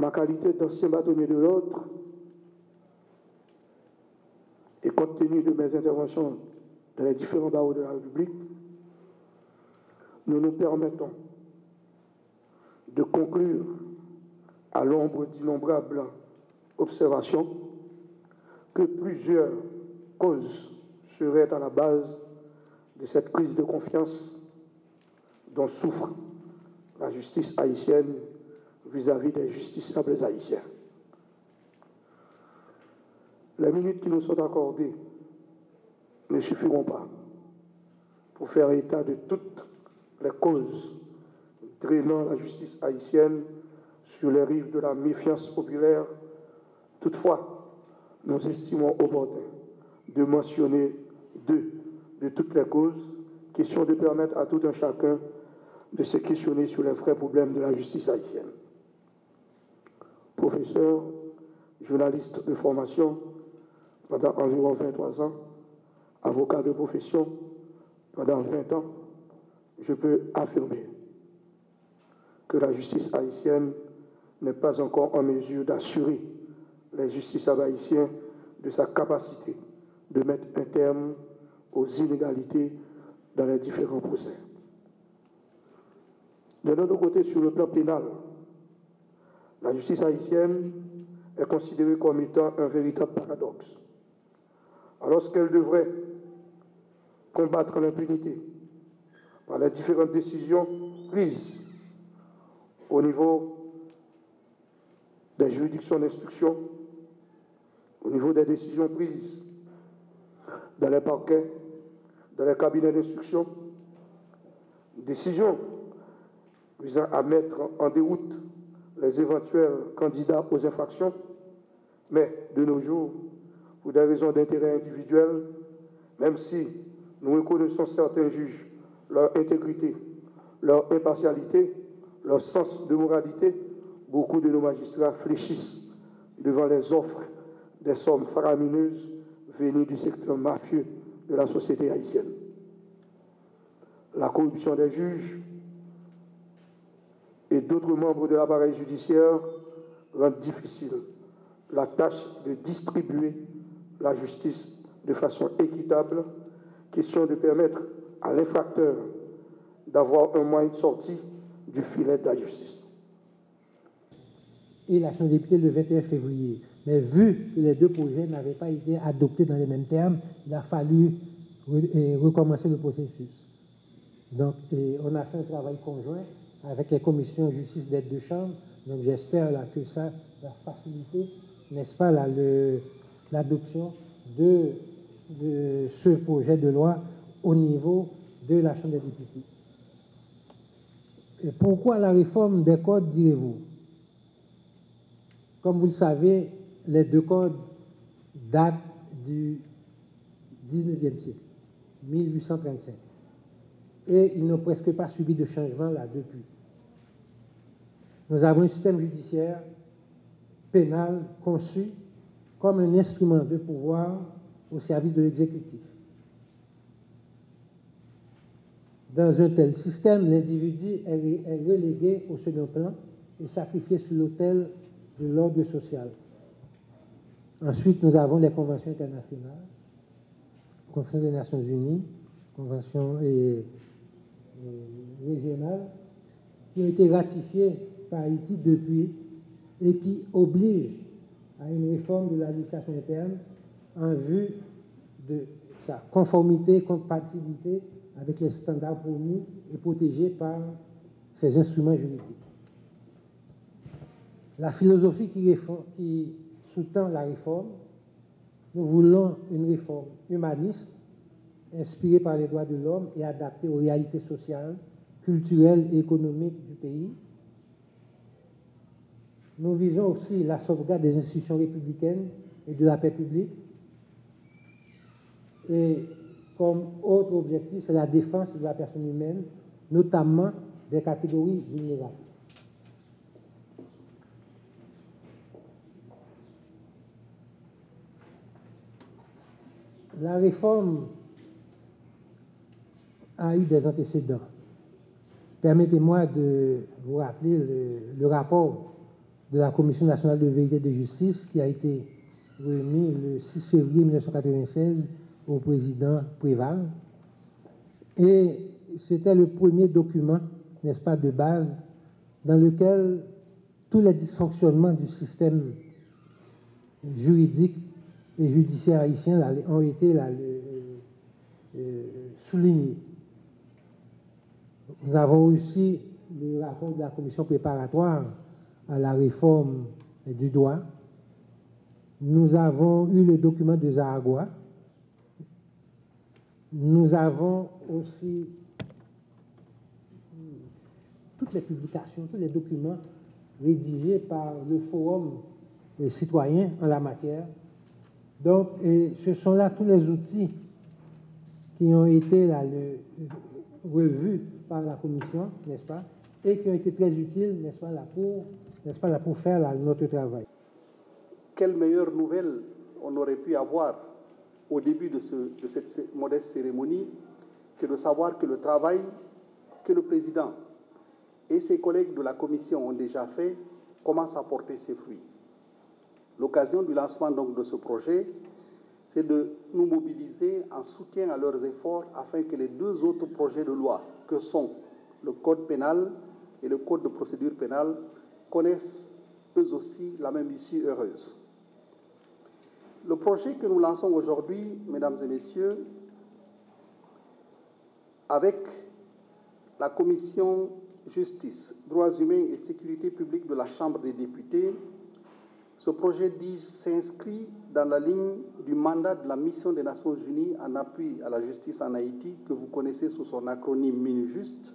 ma qualité d'ancien bâtonnier de l'ordre, et compte tenu de mes interventions dans les différents barreaux de la République, nous nous permettons de conclure, à l'ombre d'innombrables observations, que plusieurs causes seraient à la base de cette crise de confiance dont souffre la justice haïtienne vis-à-vis des justiciables haïtiens. Les minutes qui nous sont accordées ne suffiront pas pour faire état de toutes les causes drainant la justice haïtienne sur les rives de la méfiance populaire. Toutefois, nous estimons opportun de mentionner deux de toutes les causes, question de permettre à tout un chacun de se questionner sur les vrais problèmes de la justice haïtienne. Professeur, journaliste de formation pendant environ 23 ans, avocat de profession pendant 20 ans, je peux affirmer que la justice haïtienne n'est pas encore en mesure d'assurer les justiciables haïtiens de sa capacité de mettre un terme aux inégalités dans les différents procès. De notre côté, sur le plan pénal, la justice haïtienne est considérée comme étant un véritable paradoxe. Alors qu'elle devrait combattre l'impunité par les différentes décisions prises au niveau des juridictions d'instruction, au niveau des décisions prises dans les parquets, dans les cabinets d'instruction, décisions visant à mettre en déroute les éventuels candidats aux infractions, mais de nos jours, pour des raisons d'intérêt individuel, même si nous reconnaissons certains juges leur intégrité, leur impartialité, leur sens de moralité, beaucoup de nos magistrats fléchissent devant les offres des sommes faramineuses venues du secteur mafieux de la société haïtienne. La corruption des juges et d'autres membres de l'appareil judiciaire rendent difficile la tâche de distribuer la justice de façon équitable, question de permettre à l'infracteur d'avoir un moyen de sortie du filet de la justice. Et la Chambre des députés le 21 février. Mais vu que les deux projets n'avaient pas été adoptés dans les mêmes termes, il a fallu recommencer le processus. Donc, on a fait un travail conjoint avec les commissions justice des deux chambres. Donc, j'espère là que ça va faciliter, n'est-ce pas, l'adoption de ce projet de loi au niveau de la Chambre des députés. Et pourquoi la réforme des codes, direz-vous? Comme vous le savez, les deux codes datent du 19e siècle, 1835. Et ils n'ont presque pas subi de changement là depuis. Nous avons un système judiciaire pénal conçu comme un instrument de pouvoir au service de l'exécutif. Dans un tel système, l'individu est relégué au second plan et sacrifié sur l'autel de l'ordre social. Ensuite, nous avons les conventions internationales, Convention des Nations Unies, conventions régionales, qui ont été ratifiées par Haïti depuis et qui obligent à une réforme de l'administration interne en vue de sa conformité, compatibilité avec les standards promis et protégés par ces instruments juridiques. La philosophie qui sous-tend la réforme, nous voulons une réforme humaniste, inspirée par les droits de l'homme et adaptée aux réalités sociales, culturelles et économiques du pays. Nous visons aussi la sauvegarde des institutions républicaines et de la paix publique. Et comme autre objectif, c'est la défense de la personne humaine, notamment des catégories vulnérables. La réforme a eu des antécédents. Permettez-moi de vous rappeler le rapport de la Commission nationale de vérité et de justice qui a été remis le 6 février 1996 au président Préval. Et c'était le premier document, n'est-ce pas, de base, dans lequel tous les dysfonctionnements du système juridique et judiciaire haïtien ont été soulignés. Nous avons aussi le rapport de la commission préparatoire à la réforme du droit. Nous avons eu le document de Zahagua. Nous avons aussi toutes les publications, tous les documents rédigés par le Forum citoyen en la matière. Donc, ce sont là tous les outils qui ont été là, revus par la commission, n'est-ce pas, et qui ont été très utiles, n'est-ce pas, là, pour faire là, notre travail. Quelle meilleure nouvelle on aurait pu avoir au début de cette modeste cérémonie que de savoir que le travail que le président et ses collègues de la commission ont déjà fait commence à porter ses fruits. L'occasion du lancement donc de ce projet, c'est de nous mobiliser en soutien à leurs efforts afin que les deux autres projets de loi, que sont le Code pénal et le Code de procédure pénale, connaissent eux aussi la même issue heureuse. Le projet que nous lançons aujourd'hui, mesdames et messieurs, avec la Commission Justice, Droits humains et Sécurité publique de la Chambre des députés, ce projet s'inscrit dans la ligne du mandat de la Mission des Nations Unies en appui à la justice en Haïti, que vous connaissez sous son acronyme MINUJUST,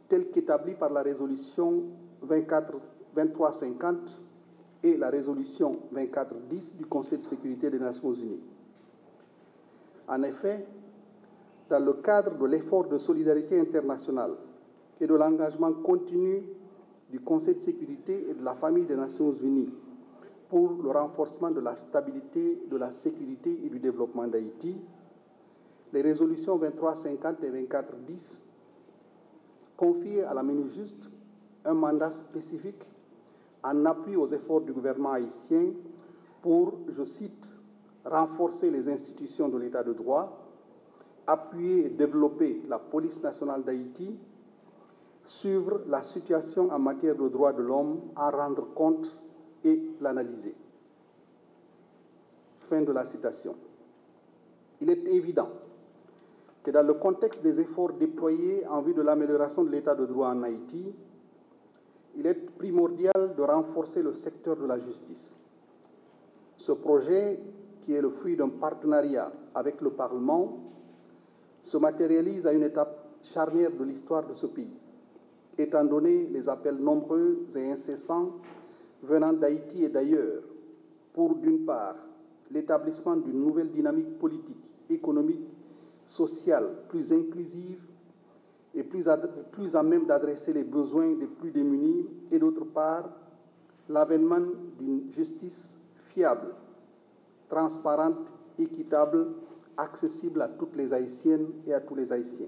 tel qu'établi par la résolution 2350 et la résolution 2410 du Conseil de sécurité des Nations Unies. En effet, dans le cadre de l'effort de solidarité internationale et de l'engagement continu du Conseil de sécurité et de la famille des Nations Unies pour le renforcement de la stabilité, de la sécurité et du développement d'Haïti, les résolutions 2350 et 2410 confient à la MINUJUST un mandat spécifique en appui aux efforts du gouvernement haïtien pour, je cite, renforcer les institutions de l'État de droit, appuyer et développer la police nationale d'Haïti, suivre la situation en matière de droits de l'homme, en rendre compte et l'analyser. Fin de la citation. Il est évident que dans le contexte des efforts déployés en vue de l'amélioration de l'état de droit en Haïti, il est primordial de renforcer le secteur de la justice. Ce projet, qui est le fruit d'un partenariat avec le Parlement, se matérialise à une étape charnière de l'histoire de ce pays, étant donné les appels nombreux et incessants venant d'Haïti et d'ailleurs pour, d'une part, l'établissement d'une nouvelle dynamique politique, économique, sociale, plus inclusive et plus à même d'adresser les besoins des plus démunis, et d'autre part, l'avènement d'une justice fiable, transparente, équitable, accessible à toutes les Haïtiennes et à tous les Haïtiens.